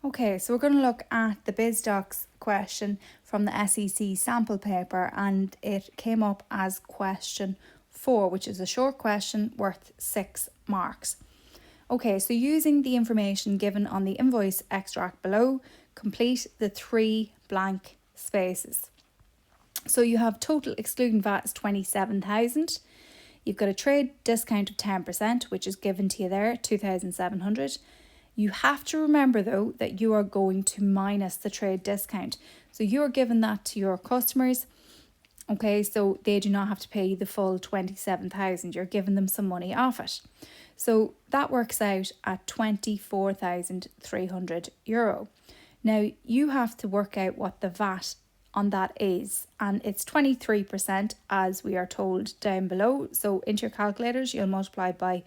Okay, so we're going to look at the BizDocs question from the SEC sample paper, and it came up as question 4, which is a short question worth 6 marks. Okay, so using the information given on the invoice extract below, complete the 3 blank spaces. So you have total excluding VAT is 27,000. You've got a trade discount of 10%, which is given to you there, 2,700. You have to remember though that you are going to minus the trade discount. So you're giving that to your customers. Okay, so they do not have to pay the full 27,000. You're giving them some money off it. So that works out at 24,300 euro. Now you have to work out what the VAT on that is, and it's 23% as we are told down below. So into your calculators, you'll multiply by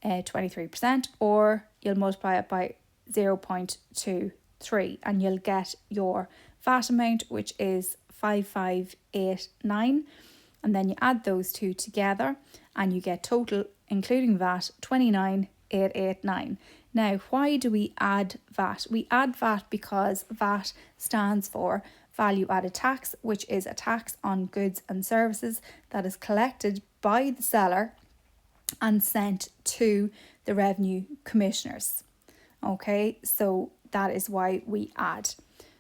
23%, or you'll multiply it by 0.23 and you'll get your VAT amount, which is 5589, and then you add those two together and you get total including VAT 29,889. Now, why do we add VAT? We add VAT because VAT stands for value added tax, which is a tax on goods and services that is collected by the seller and sent to the revenue commissioners. Okay, so that is why we add.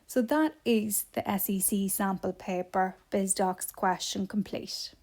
So that is the SEC sample paper BizDocs question complete.